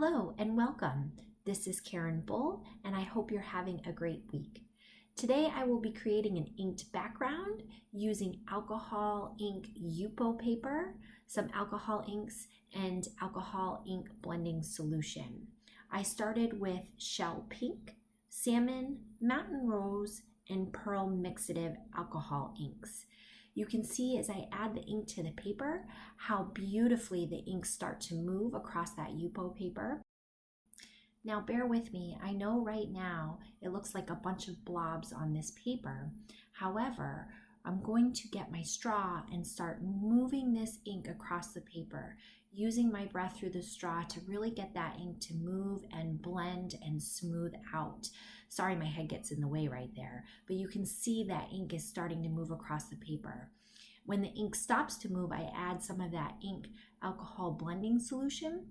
Hello and welcome. This is Karen Bull and I hope you're having a great week. Today I will be creating an inked background using alcohol ink Yupo paper, some alcohol inks, and alcohol ink blending solution. I started with Shell Pink, Salmon, Mountain Rose, and Pearl Mixative alcohol inks. You can see as I add the ink to the paper how beautifully the inks start to move across that Yupo paper. Now bear with me, I know right now it looks like a bunch of blobs on this paper. However, I'm going to get my straw and start moving this ink across the paper, using my breath through the straw to really get that ink to move and blend and smooth out. Sorry, my head gets in the way right there, but you can see that ink is starting to move across the paper. When the ink stops to move, I add some of that ink alcohol blending solution,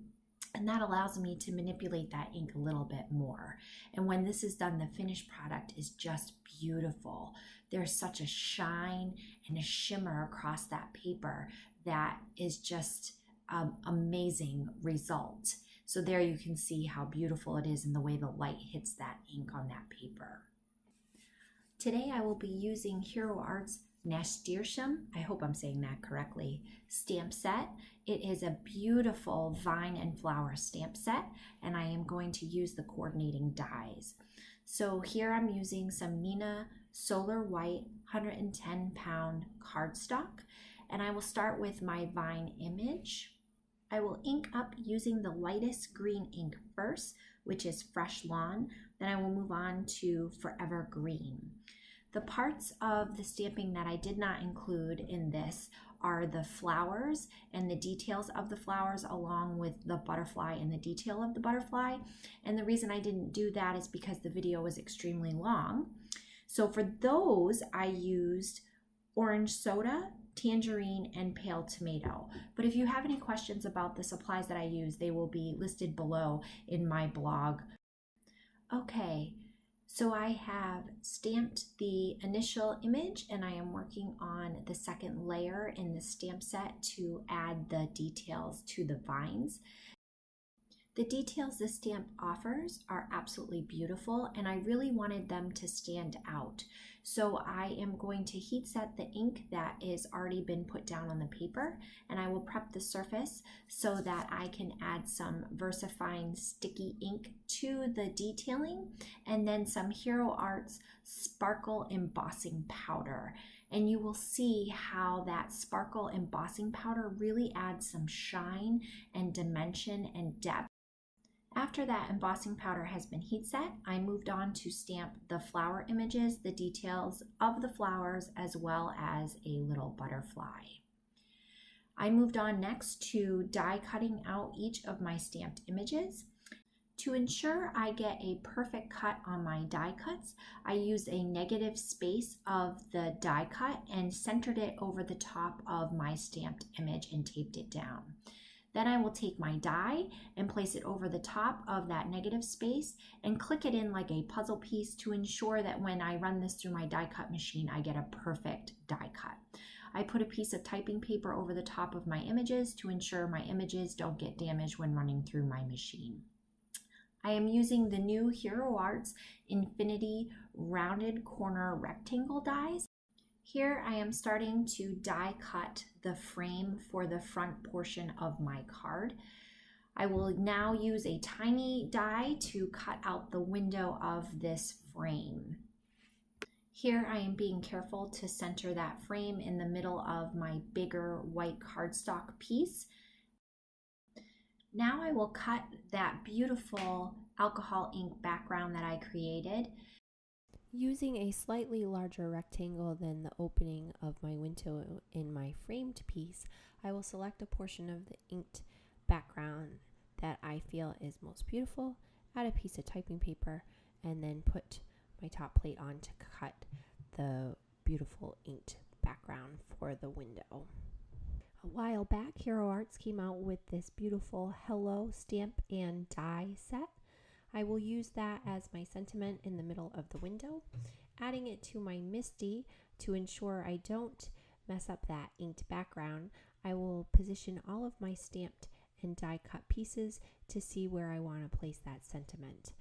and that allows me to manipulate that ink a little bit more. And when this is done, the finished product is just beautiful. There's such a shine and a shimmer across that paper that is just amazing result. So there you can see how beautiful it is in the way the light hits that ink on that paper. Today I will be using Hero Art's Nasturtium, I hope I'm saying that correctly, stamp set. It is a beautiful vine and flower stamp set, and I am going to use the coordinating dies. So here I'm using some Nina Solar White 110 pound cardstock, and I will start with my vine image. I will ink up using the lightest green ink first, which is Fresh Lawn. Then I will move on to Forever Green. The parts of the stamping that I did not include in this are the flowers and the details of the flowers, along with the butterfly and the detail of the butterfly. And the reason I didn't do that is because the video was extremely long. So for those, I used orange soda, tangerine, and pale tomato. But if you have any questions about the supplies that I use, they will be listed below in my blog. Okay, so I have stamped the initial image and I am working on the second layer in the stamp set to add the details to the vines. The details this stamp offers are absolutely beautiful, and I really wanted them to stand out. So I am going to heat set the ink that is already been put down on the paper, and I will prep the surface so that I can add some VersaFine sticky ink to the detailing, and then some Hero Arts Sparkle Embossing Powder. And you will see how that sparkle embossing powder really adds some shine and dimension and depth. After that embossing powder has been heat set, I moved on to stamp the flower images, the details of the flowers, as well as a little butterfly. I moved on next to die cutting out each of my stamped images. To ensure I get a perfect cut on my die cuts, I used a negative space of the die cut and centered it over the top of my stamped image and taped it down. Then I will take my die and place it over the top of that negative space and click it in like a puzzle piece to ensure that when I run this through my die cut machine, I get a perfect die cut. I put a piece of typing paper over the top of my images to ensure my images don't get damaged when running through my machine. I am using the new Hero Arts Infinity rounded corner rectangle dies. Here I am starting to die cut the frame for the front portion of my card. I will now use a tiny die to cut out the window of this frame. Here I am being careful to center that frame in the middle of my bigger white cardstock piece. Now I will cut that beautiful alcohol ink background that I created. Using a slightly larger rectangle than the opening of my window in my framed piece, I will select a portion of the inked background that I feel is most beautiful, add a piece of typing paper, and then put my top plate on to cut the beautiful inked background for the window. A while back, Hero Arts came out with this beautiful Hello stamp and die set. I will use that as my sentiment in the middle of the window, adding it to my MISTI to ensure I don't mess up that inked background. I will position all of my stamped and die cut pieces to see where I want to place that sentiment.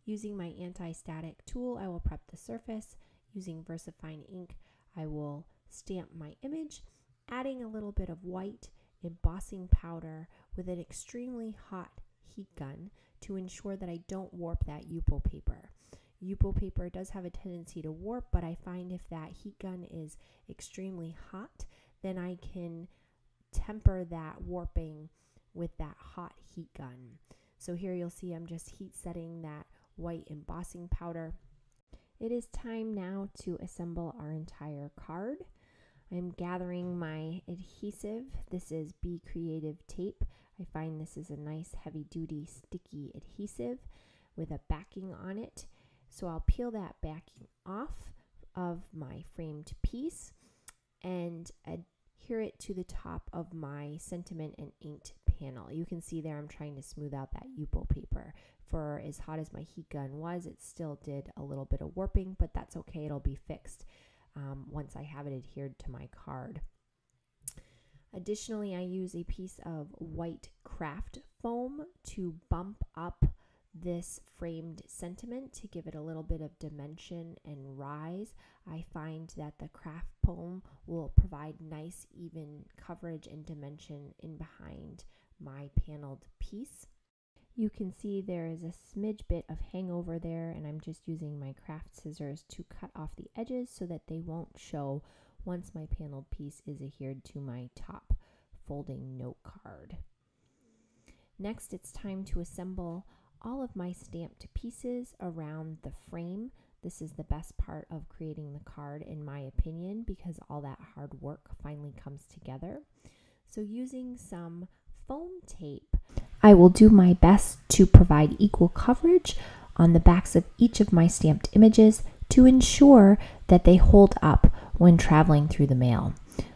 Using my anti-static tool, I will prep the surface. Using VersaFine ink, I will stamp my image, adding a little bit of white embossing powder with an extremely hot heat gun to ensure that I don't warp that Yupo paper. Yupo paper does have a tendency to warp, but I find if that heat gun is extremely hot, then I can temper that warping with that hot heat gun. So here you'll see I'm just heat setting that white embossing powder. It is time now to assemble our entire card. I'm gathering my adhesive. This is Be Creative tape. I find this is a nice heavy-duty sticky adhesive with a backing on it. So I'll peel that backing off of my framed piece and adhere it to the top of my sentiment and inked panel. You can see there I'm trying to smooth out that Yupo paper. For as hot as my heat gun was, it still did a little bit of warping, but that's okay. It'll be fixed once I have it adhered to my card. Additionally, I use a piece of white craft foam to bump up this framed sentiment to give it a little bit of dimension and rise. I find that the craft foam will provide nice even coverage and dimension in behind my paneled piece. You can see there is a smidge bit of hangover there, and I'm just using my craft scissors to cut off the edges so that they won't show once my paneled piece is adhered to my top folding note card. Next, it's time to assemble all of my stamped pieces around the frame. This is the best part of creating the card, in my opinion, because all that hard work finally comes together. So using some foam tape, I will do my best to provide equal coverage on the backs of each of my stamped images to ensure that they hold up when traveling through the mail.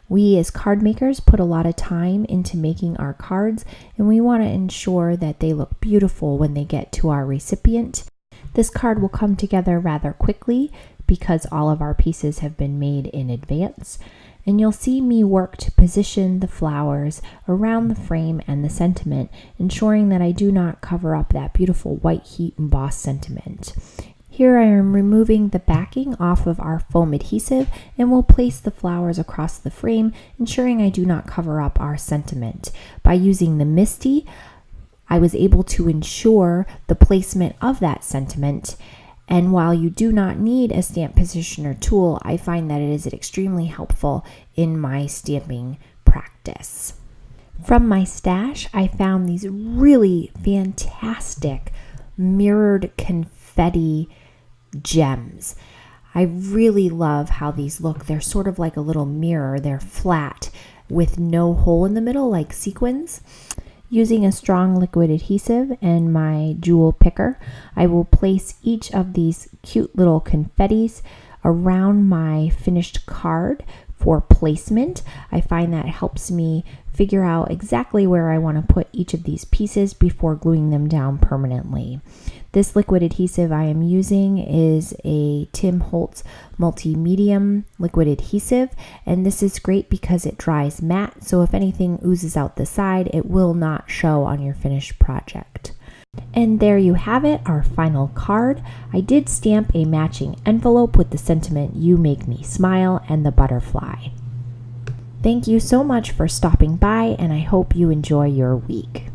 We as card makers put a lot of time into making our cards, and we want to ensure that they look beautiful when they get to our recipient. This card will come together rather quickly because all of our pieces have been made in advance, and you'll see me work to position the flowers around the frame and the sentiment, ensuring that I do not cover up that beautiful white heat embossed sentiment. Here I am removing the backing off of our foam adhesive and will place the flowers across the frame, ensuring I do not cover up our sentiment. By using the MISTI, I was able to ensure the placement of that sentiment. And while you do not need a stamp positioner tool, I find that it is extremely helpful in my stamping practice. From my stash, I found these really fantastic mirrored confetti gems. I really love how these look. They're sort of like a little mirror. They're flat with no hole in the middle, like sequins. Using a strong liquid adhesive and my jewel picker, I will place each of these cute little confettis around my finished card for placement. I find that helps me figure out exactly where I want to put each of these pieces before gluing them down permanently. This liquid adhesive I am using is a Tim Holtz multi-medium liquid adhesive, and this is great because it dries matte, so if anything oozes out the side, it will not show on your finished project. And there you have it, our final card. I did stamp a matching envelope with the sentiment "You Make Me Smile" and the butterfly. Thank you so much for stopping by, and I hope you enjoy your week.